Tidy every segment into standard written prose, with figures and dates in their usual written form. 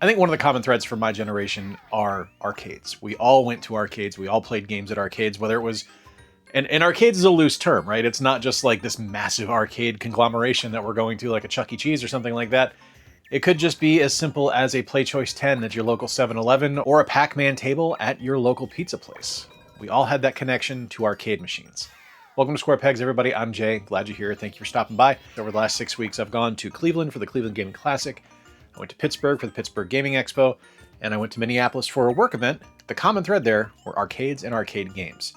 I think one of the common threads for my generation are arcades. We all went to arcades. We all played games at arcades, whether it was, and arcades is a loose term, right? It's not just like this massive arcade conglomeration that we're going to, like a Chuck E. Cheese or something like that. It could just be as simple as a Play Choice 10 at your local 7-Eleven or a Pac-Man table at your local pizza place. We all had that connection to arcade machines. Welcome to Square Pegs, everybody. I'm Jay. Glad you're here. Thank you for stopping by. Over the last 6 weeks, I've gone to Cleveland for the Cleveland Gaming Classic. I went to Pittsburgh for the Pittsburgh Gaming Expo, and I went to Minneapolis for a work event. The common thread there were arcades and arcade games.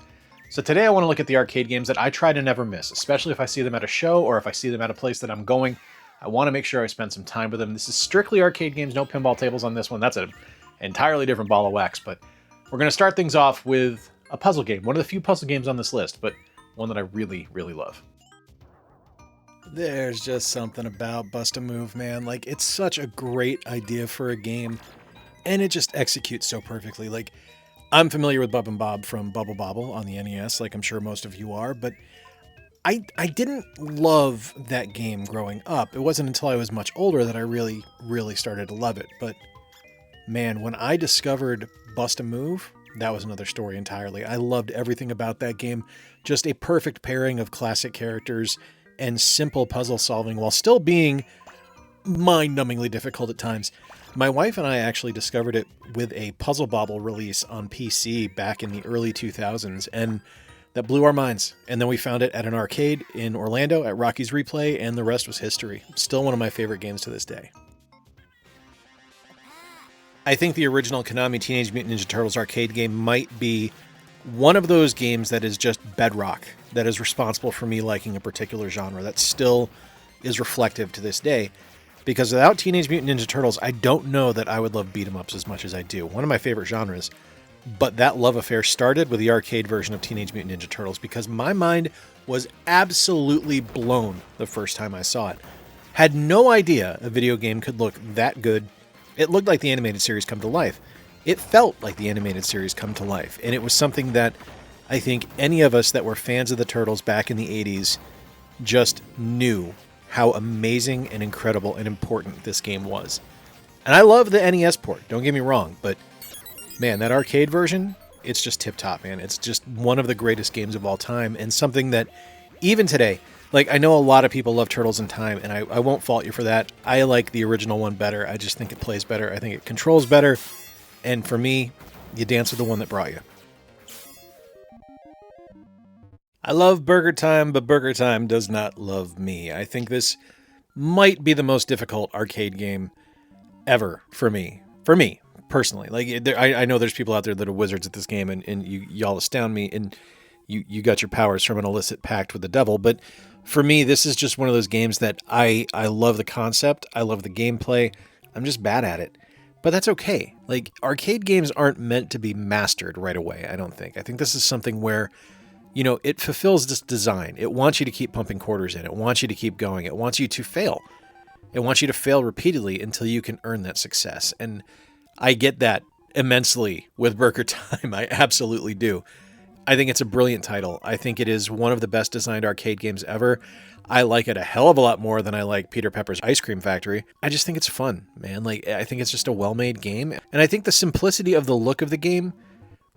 So today I want to look at the arcade games that I try to never miss, especially if I see them at a show or if I see them at a place that I'm going. I want to make sure I spend some time with them. This is strictly arcade games, no pinball tables on this one. That's an entirely different ball of wax, but we're going to start things off with a puzzle game. One of the few puzzle games on this list, but one that I really, really love. There's just something about Bust a Move, man. Like, it's such a great idea for a game, and it just executes so perfectly. Like, I'm familiar with Bub and Bob from Bubble Bobble on the NES, like I'm sure most of you are, but I didn't love that game growing up. It wasn't until I was much older that I really, really started to love it. But, man, when I discovered Bust a Move, that was another story entirely. I loved everything about that game. Just a perfect pairing of classic characters and simple puzzle solving while still being mind-numbingly difficult at times. My wife and I actually discovered it with a Puzzle Bobble release on PC back in the early 2000s, and that blew our minds. And then we found it at an arcade in Orlando at Rocky's Replay, and the rest was history. Still one of my favorite games to this day. I think the original Konami Teenage Mutant Ninja Turtles arcade game might be one of those games that is just bedrock, that is responsible for me liking a particular genre, that still is reflective to this day. Because without Teenage Mutant Ninja Turtles, I don't know that I would love beat-em-ups as much as I do. One of my favorite genres. But that love affair started with the arcade version of Teenage Mutant Ninja Turtles because my mind was absolutely blown the first time I saw it. Had no idea a video game could look that good. It looked like the animated series come to life. It felt like the animated series come to life. And it was something that I think any of us that were fans of the Turtles back in the 80s just knew how amazing and incredible and important this game was. And I love the NES port, don't get me wrong, but man, that arcade version, it's just tip-top, man. It's just one of the greatest games of all time, and something that even today, like, I know a lot of people love Turtles in Time, and I won't fault you for that. I like the original one better. I just think it plays better. I think it controls better. And for me, you dance with the one that brought you. I love Burger Time, but Burger Time does not love me. I think this might be the most difficult arcade game ever for me. For me, personally. Like, I know there's people out there that are wizards at this game, and y'all astound me, and you got your powers from an illicit pact with the devil. But for me, this is just one of those games that I love the concept. I love the gameplay. I'm just bad at it. But that's okay. Like, arcade games aren't meant to be mastered right away, I don't think. I think this is something where, you know, it fulfills this design. It wants you to keep pumping quarters in. It wants you to keep going. It wants you to fail. It wants you to fail repeatedly until you can earn that success. And I get that immensely with Burger Time. I absolutely do. I think it's a brilliant title. I think it is one of the best designed arcade games ever. I like it a hell of a lot more than I like Peter Pepper's Ice Cream Factory. I just think it's fun, man. Like, I think it's just a well-made game. And I think the simplicity of the look of the game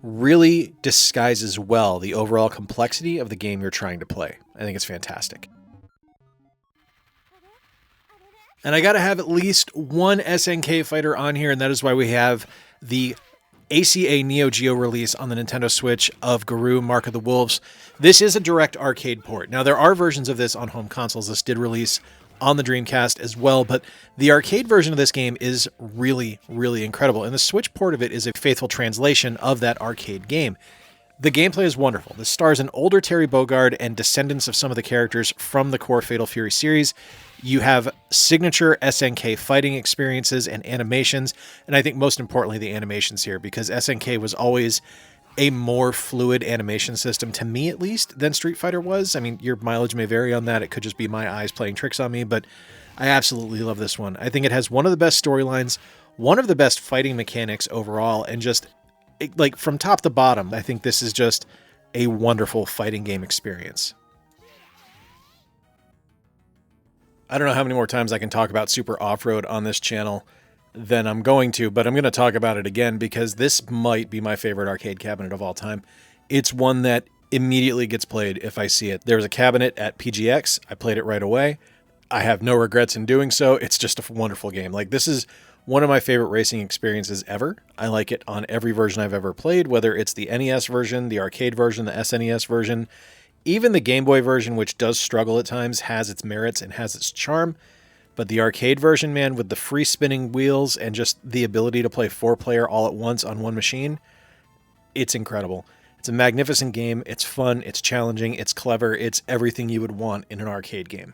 really disguises well the overall complexity of the game you're trying to play. I think it's fantastic. And I gotta have at least one SNK fighter on here, and that is why we have the ACA Neo Geo release on the Nintendo Switch of Garou Mark of the Wolves. This is a direct arcade port. Now, there are versions of this on home consoles. This did release on the Dreamcast as well, but the arcade version of this game is really, really incredible. And the Switch port of it is a faithful translation of that arcade game. The gameplay is wonderful. This stars an older Terry Bogard and descendants of some of the characters from the core Fatal Fury series. You have signature SNK fighting experiences and animations, and I think most importantly the animations here, because SNK was always a more fluid animation system, to me at least, than Street Fighter was. I mean, your mileage may vary on that. It could just be my eyes playing tricks on me, but I absolutely love this one. I think it has one of the best storylines, one of the best fighting mechanics overall, and just, like, from top to bottom, I think this is just a wonderful fighting game experience. I don't know how many more times I can talk about Super Off-Road on this channel. then I'm going to, but I'm going to talk about it again because this might be my favorite arcade cabinet of all time. It's one that immediately gets played if I see it. There was a cabinet at PGX. I played it right away. I have no regrets in doing so. It's just a wonderful game. Like, this is one of my favorite racing experiences ever. I like it on every version I've ever played, whether it's the NES version, the arcade version, the SNES version, even the Game Boy version, which does struggle at times, has its merits and has its charm. But the arcade version, man, with the free spinning wheels and just the ability to play 4-player all at once on one machine, it's incredible. It's a magnificent game. It's fun. It's challenging. It's clever. It's everything you would want in an arcade game.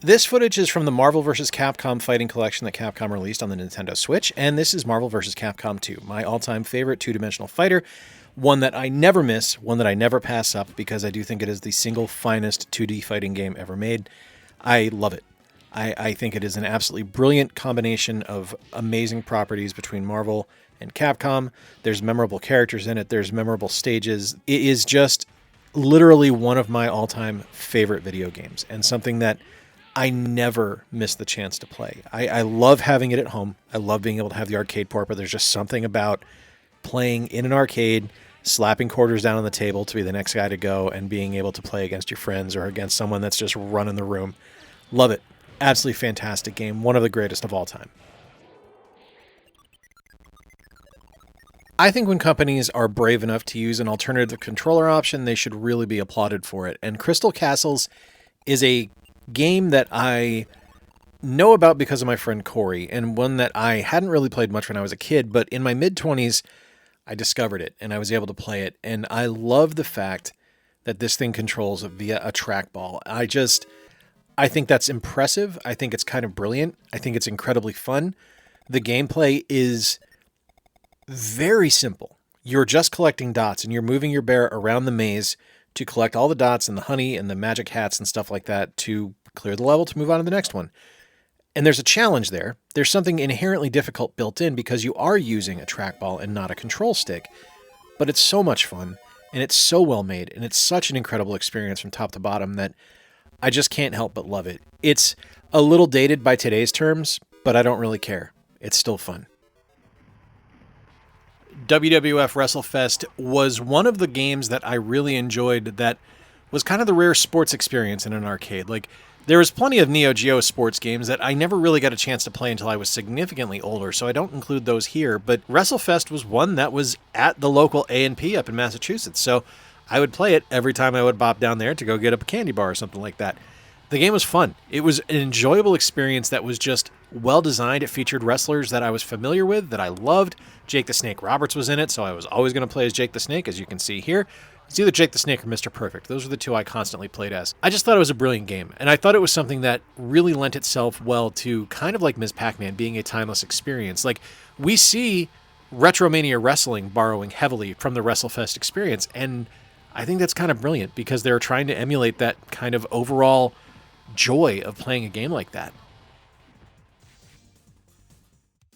This footage is from the Marvel vs. Capcom fighting collection that Capcom released on the Nintendo Switch, and this is Marvel vs. Capcom 2, my all-time favorite two-dimensional fighter, one that I never miss, one that I never pass up, because I do think it is the single finest 2D fighting game ever made. I love it. I think it is an absolutely brilliant combination of amazing properties between Marvel and Capcom. There's memorable characters in it. There's memorable stages. It is just literally one of my all-time favorite video games, and something that I never miss the chance to play. I love having it at home. I love being able to have the arcade port, but there's just something about playing in an arcade, slapping quarters down on the table to be the next guy to go, and being able to play against your friends or against someone that's just running the room. Love it. Absolutely fantastic game. One of the greatest of all time. I think when companies are brave enough to use an alternative controller option, they should really be applauded for it. And Crystal Castles is a game that I know about because of my friend Corey, and one that I hadn't really played much when I was a kid, but in my mid-20s, I discovered it, and I was able to play it, and I love the fact that this thing controls via a trackball. I think that's impressive. I think it's kind of brilliant. I think it's incredibly fun. The gameplay is very simple. You're just collecting dots, and you're moving your bear around the maze to collect all the dots and the honey and the magic hats and stuff like that to clear the level to move on to the next one. And there's a challenge there. There's something inherently difficult built in because you are using a trackball and not a control stick. But it's so much fun, and it's so well made, and it's such an incredible experience from top to bottom that I just can't help but love it. It's a little dated by today's terms, but I don't really care. It's still fun. WWF WrestleFest was one of the games that I really enjoyed that was kind of the rare sports experience in an arcade. Like, there was plenty of Neo Geo sports games that I never really got a chance to play until I was significantly older, so I don't include those here, but WrestleFest was one that was at the local A&P up in Massachusetts, so I would play it every time I would bop down there to go get a candy bar or something like that. The game was fun. It was an enjoyable experience that was just well designed. It featured wrestlers that I was familiar with, that I loved. Jake the Snake Roberts was in it, so I was always going to play as Jake the Snake, as you can see here. It's either Jake the Snake or Mr. Perfect. Those were the two I constantly played as. I just thought it was a brilliant game, and I thought it was something that really lent itself well to kind of like Ms. Pac-Man being a timeless experience. Like, we see Retromania Wrestling borrowing heavily from the WrestleFest experience, and I think that's kind of brilliant because they're trying to emulate that kind of overall joy of playing a game like that.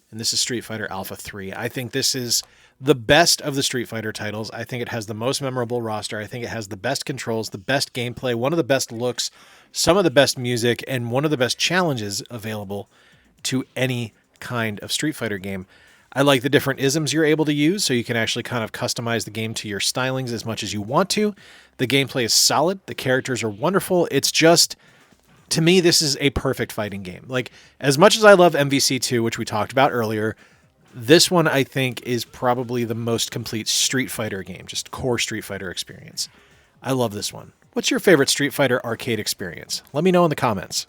And this is Street Fighter Alpha 3. I think this is the best of the Street Fighter titles. I think it has the most memorable roster. I think it has the best controls, the best gameplay, one of the best looks, some of the best music, and one of the best challenges available to any kind of Street Fighter game. I like the different isms you're able to use, so you can actually kind of customize the game to your stylings as much as you want to. The gameplay is solid. The characters are wonderful. It's just, to me, this is a perfect fighting game. Like, as much as I love MVC2, which we talked about earlier, this one I think is probably the most complete Street Fighter game, just core Street Fighter experience. I love this one. What's your favorite Street Fighter arcade experience? Let me know in the comments.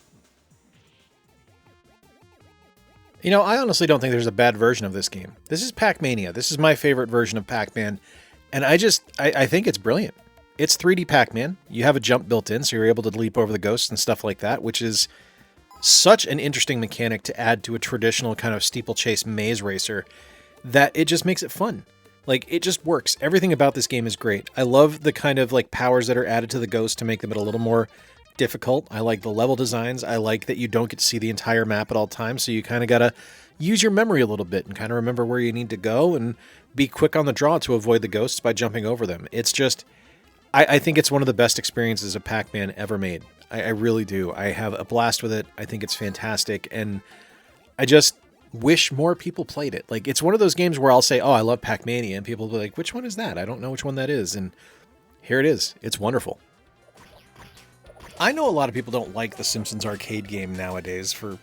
You know, I honestly don't think there's a bad version of this game. This is Pac-Mania. This is my favorite version of Pac-Man, and I think it's brilliant. It's 3D Pac-Man. You have a jump built in, so you're able to leap over the ghosts and stuff like that, which is such an interesting mechanic to add to a traditional kind of steeplechase maze racer that it just makes it fun. Like, it just works. Everything about this game is great. I love the kind of like powers that are added to the ghosts to make them a little more difficult. I like the level designs. I like that you don't get to see the entire map at all times, so you kind of got to use your memory a little bit and kind of remember where you need to go and be quick on the draw to avoid the ghosts by jumping over them. It's just, I think it's one of the best experiences of Pac-Man ever made. I really do. I have a blast with it. I think it's fantastic. And I just wish more people played it. Like, it's one of those games where I'll say, oh, I love Pac-Mania, and people will be like, which one is that? I don't know which one that is. And here it is. It's wonderful. I know a lot of people don't like the Simpsons arcade game nowadays for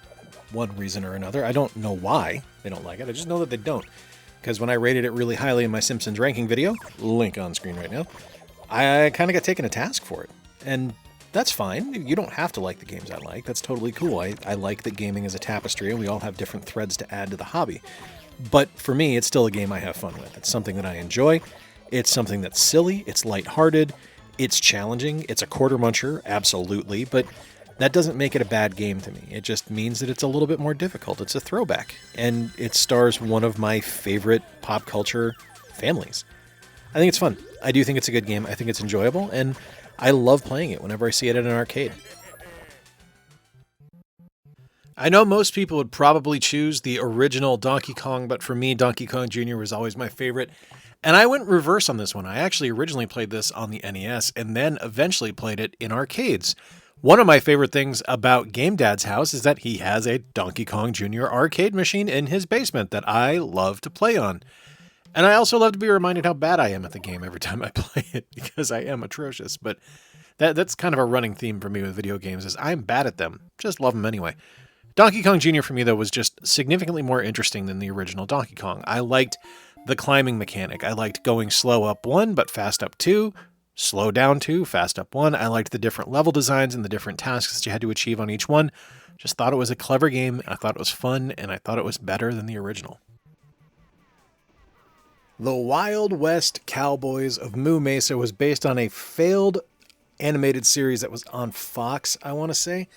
one reason or another. I don't know why they don't like it. I just know that they don't. Because when I rated it really highly in my Simpsons ranking video, link on screen right now, I kind of got taken to task for it. And that's fine. You don't have to like the games I like. That's totally cool. I like that gaming is a tapestry and we all have different threads to add to the hobby. But for me, it's still a game I have fun with. It's something that I enjoy. It's something that's silly. It's lighthearted. It's challenging. It's a quarter muncher, absolutely. But that doesn't make it a bad game to me. It just means that it's a little bit more difficult. It's a throwback. And it stars one of my favorite pop culture families. I think it's fun. I do think it's a good game. I think it's enjoyable. And I love playing it whenever I see it at an arcade. I know most people would probably choose the original Donkey Kong, but for me, Donkey Kong Jr. was always my favorite. And I went reverse on this one. I actually originally played this on the NES and then eventually played it in arcades. One of my favorite things about Game Dad's house is that he has a Donkey Kong Jr. arcade machine in his basement that I love to play on. And I also love to be reminded how bad I am at the game every time I play it, because I am atrocious. But that's kind of a running theme for me with video games, is I'm bad at them. Just love them anyway. Donkey Kong Jr. for me, though, was just significantly more interesting than the original Donkey Kong. I liked the climbing mechanic. I liked going slow up 1, but fast up 2, slow down 2, fast up 1. I liked the different level designs and the different tasks that you had to achieve on each one. Just thought it was a clever game. I thought it was fun, and I thought it was better than the original. The Wild West Cowboys of Moo Mesa was based on a failed animated series that was on Fox, I want to say.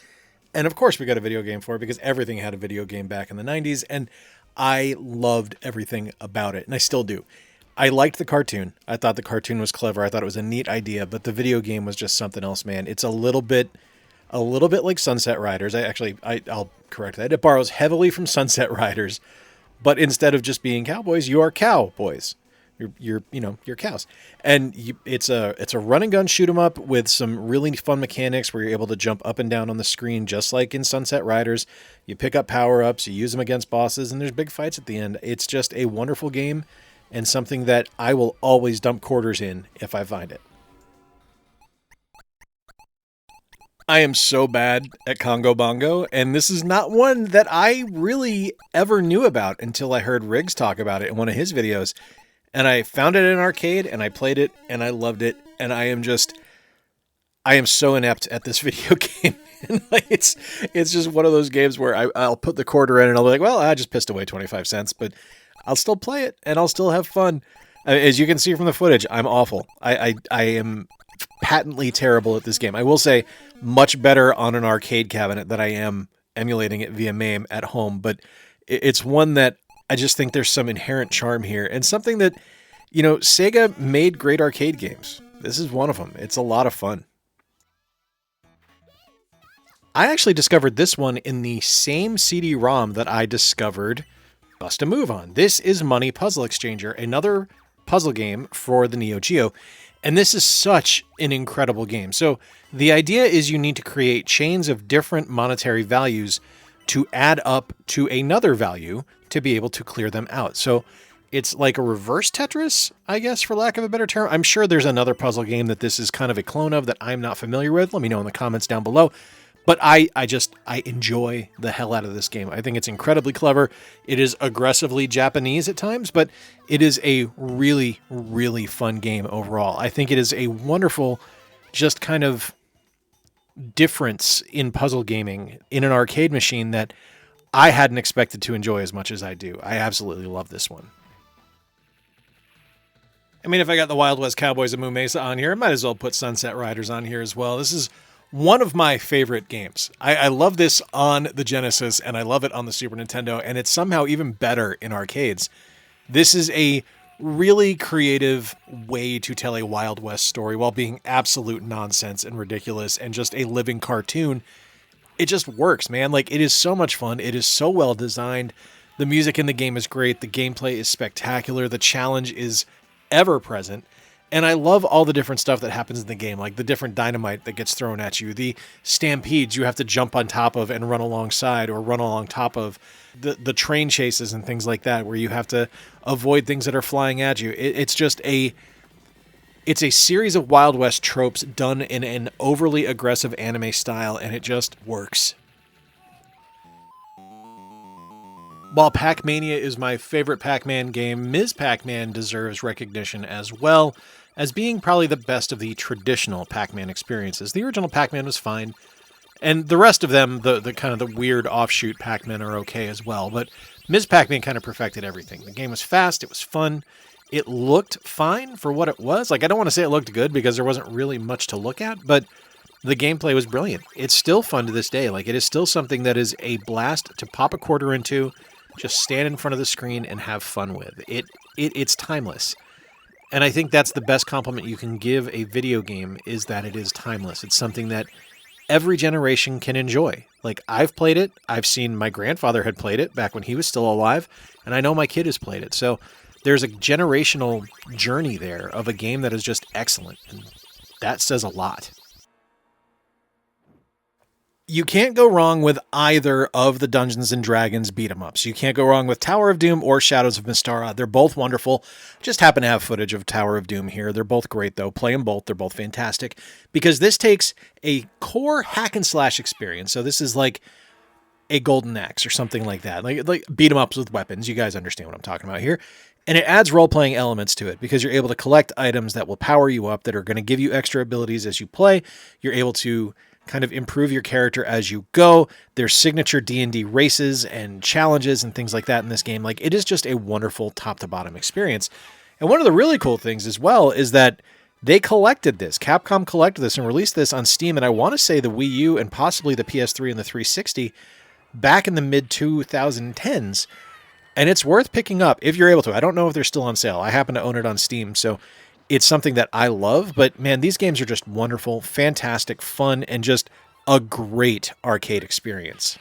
And of course we got a video game for it, because everything had a video game back in the 90s, and I loved everything about it, and I still do. I liked the cartoon. I thought the cartoon was clever. I thought it was a neat idea, but the video game was just something else, man. It's a little bit like Sunset Riders. I'll correct that. It borrows heavily from Sunset Riders, but instead of just being cowboys, you are cowboys. You're cows. And it's a run and gun shoot 'em up with some really fun mechanics where you're able to jump up and down on the screen, just like in Sunset Riders. You pick up power-ups, you use them against bosses, and there's big fights at the end. It's just a wonderful game and something that I will always dump quarters in if I find it. I am so bad at Congo Bongo, and this is not one that I really ever knew about until I heard Riggs talk about it in one of his videos. And I found it in an arcade, and I played it, and I loved it, and I am so inept at this video game. And it's just one of those games where I'll put the quarter in, and I'll be like, well, I just pissed away 25 cents, but I'll still play it, and I'll still have fun. As you can see from the footage, I'm awful. I am patently terrible at this game. I will say much better on an arcade cabinet than I am emulating it via MAME at home, but it's one that I just think there's some inherent charm here, and something that, Sega made great arcade games. This is one of them. It's a lot of fun. I actually discovered this one in the same CD-ROM that I discovered Bust a Move on. This is Money Puzzle Exchanger, another puzzle game for the Neo Geo, and this is such an incredible game. So the idea is you need to create chains of different monetary values to add up to another value to be able to clear them out. So it's like a reverse Tetris, I guess, for lack of a better term. I'm sure there's another puzzle game that this is kind of a clone of that I'm not familiar with. Let me know in the comments down below. But I enjoy the hell out of this game. I think it's incredibly clever. It is aggressively Japanese at times, but it is a really, really fun game overall. I think it is a wonderful, just kind of difference in puzzle gaming in an arcade machine that I hadn't expected to enjoy as much as I do. I absolutely love this one. I mean, if I got the Wild West Cowboys of Moo Mesa on here, I might as well put Sunset Riders on here as well. This is one of my favorite games. I love this on the Genesis, and I love it on the Super Nintendo, and it's somehow even better in arcades. This is a really creative way to tell a Wild West story while being absolute nonsense and ridiculous and just a living cartoon. It just works, man. Like, it is so much fun. It is so well designed. The music in the game is great. The gameplay is spectacular. The challenge is ever present. And I love all the different stuff that happens in the game, like the different dynamite that gets thrown at you, the stampedes you have to jump on top of and run alongside or run along top of, the train chases and things like that, where you have to avoid things that are flying at you. It's a series of Wild West tropes done in an overly aggressive anime style, and it just works. While Pac-Mania is my favorite Pac-Man game, Ms. Pac-Man deserves recognition as well as being probably the best of the traditional Pac-Man experiences. The original Pac-Man was fine, and the rest of them, the kind of the weird offshoot Pac-Man, are okay as well, but Ms. Pac-Man kind of perfected everything. The game was fast, it was fun, it looked fine for what it was. Like, I don't want to say it looked good because there wasn't really much to look at, but the gameplay was brilliant. It's still fun to this day. Like, it is still something that is a blast to pop a quarter into, just stand in front of the screen and have fun with. It's timeless. And I think that's the best compliment you can give a video game, is that it is timeless. It's something that every generation can enjoy. Like, I've played it. I've seen my grandfather had played it back when he was still alive, and I know my kid has played it. So there's a generational journey there of a game that is just excellent, and that says a lot. You can't go wrong with either of the Dungeons & Dragons beat-em-ups. You can't go wrong with Tower of Doom or Shadows of Mystara. They're both wonderful. Just happen to have footage of Tower of Doom here. They're both great, though. Play them both. They're both fantastic. Because this takes a core hack-and-slash experience. So this is like a Golden Axe or something like that. Like beat-em-ups with weapons. You guys understand what I'm talking about here. And it adds role-playing elements to it because you're able to collect items that will power you up, that are going to give you extra abilities as you play. You're able to kind of improve your character as you go. There's signature D&D races and challenges and things like that in this game. Like, it is just a wonderful top-to-bottom experience. And one of the really cool things as well is that they collected this. Capcom collected this and released this on Steam, and I want to say the Wii U and possibly the PS3 and the 360 back in the mid-2010s. And it's worth picking up if you're able to. I don't know if they're still on sale. I happen to own it on Steam, so it's something that I love, but man, these games are just wonderful, fantastic, fun, and just a great arcade experience.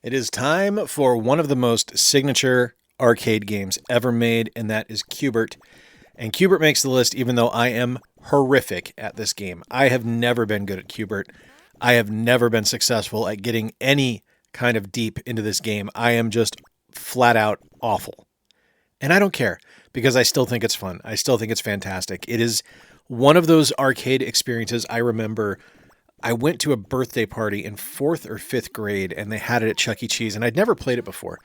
It is time for one of the most signature arcade games ever made, and that is Q*bert. And Q*bert makes the list even though I am horrific at this game. I have never been good at Q*bert. I have never been successful at getting any kind of deep into this game. I am just flat out awful. And I don't care, because I still think it's fun. I still think it's fantastic. It is one of those arcade experiences. I remember I went to a birthday party in 4th or 5th grade, and they had it at Chuck E. Cheese, and I'd never played it before.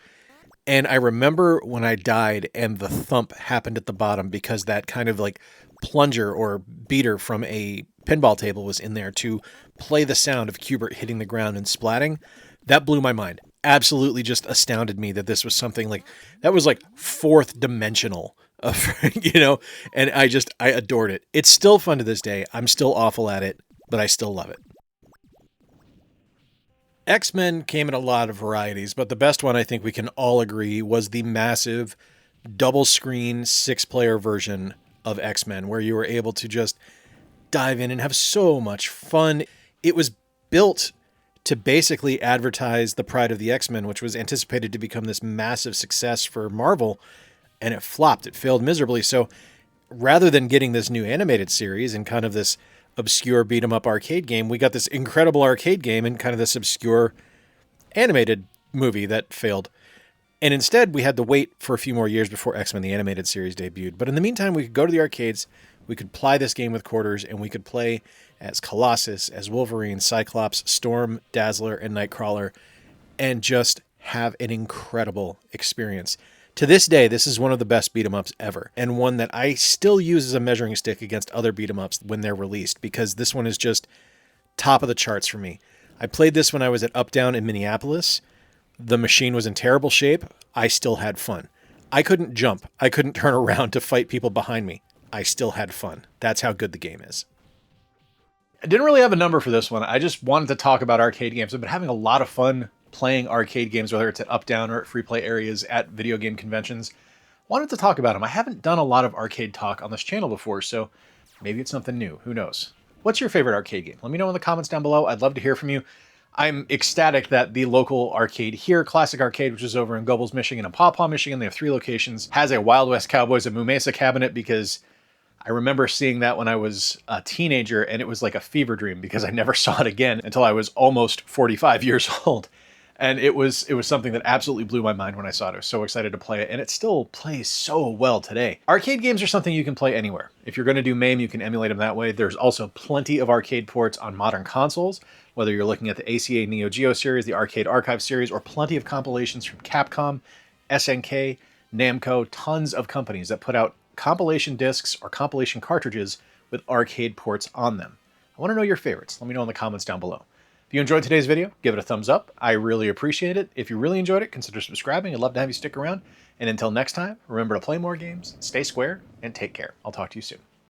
And I remember when I died and the thump happened at the bottom because that kind of like plunger or beater from a pinball table was in there to play the sound of Q*bert hitting the ground and splatting. That blew my mind. Absolutely just astounded me that this was something like, that was like 4th dimensional, and I adored it. It's still fun to this day. I'm still awful at it, but I still love it. X-Men came in a lot of varieties, but the best one I think we can all agree was the massive double screen 6-player version of X-Men, where you were able to just dive in and have so much fun. It was built to basically advertise the Pride of the X-Men, which was anticipated to become this massive success for Marvel, and it flopped. It failed miserably. So rather than getting this new animated series and kind of this obscure beat-em-up arcade game, we got this incredible arcade game and kind of this obscure animated movie that failed. And instead, we had to wait for a few more years before X-Men the Animated Series debuted. But in the meantime, we could go to the arcades, we could ply this game with quarters, and we could play as Colossus, as Wolverine, Cyclops, Storm, Dazzler, and Nightcrawler, and just have an incredible experience. To this day, this is one of the best beat-em-ups ever, and one that I still use as a measuring stick against other beat-em-ups when they're released, because this one is just top of the charts for me. I played this when I was at Up Down in Minneapolis. The machine was in terrible shape. I still had fun. I couldn't jump. I couldn't turn around to fight people behind me. I still had fun. That's how good the game is. I didn't really have a number for this one. I just wanted to talk about arcade games. I've been having a lot of fun playing arcade games, whether it's at Up Down or at free play areas at video game conventions. Wanted to talk about them. I haven't done a lot of arcade talk on this channel before, so maybe it's something new. Who knows? What's your favorite arcade game? Let me know in the comments down below. I'd love to hear from you. I'm ecstatic that the local arcade here, Classic Arcade, which is over in Gobles, Michigan and Paw Paw, Michigan, they have 3 locations, has a Wild West Cowboys of Moo Mesa cabinet, because I remember seeing that when I was a teenager, and it was like a fever dream because I never saw it again until I was almost 45 years old. And it was something that absolutely blew my mind when I saw it. I was so excited to play it, and it still plays so well today. Arcade games are something you can play anywhere. If you're going to do MAME, you can emulate them that way. There's also plenty of arcade ports on modern consoles, whether you're looking at the ACA Neo Geo series, the Arcade Archive series, or plenty of compilations from Capcom, SNK, Namco, tons of companies that put out compilation discs or compilation cartridges with arcade ports on them. I want to know your favorites. Let me know in the comments down below. If you enjoyed today's video, give it a thumbs up. I really appreciate it. If you really enjoyed it, consider subscribing. I'd love to have you stick around. And until next time, remember to play more games, stay square, and take care. I'll talk to you soon.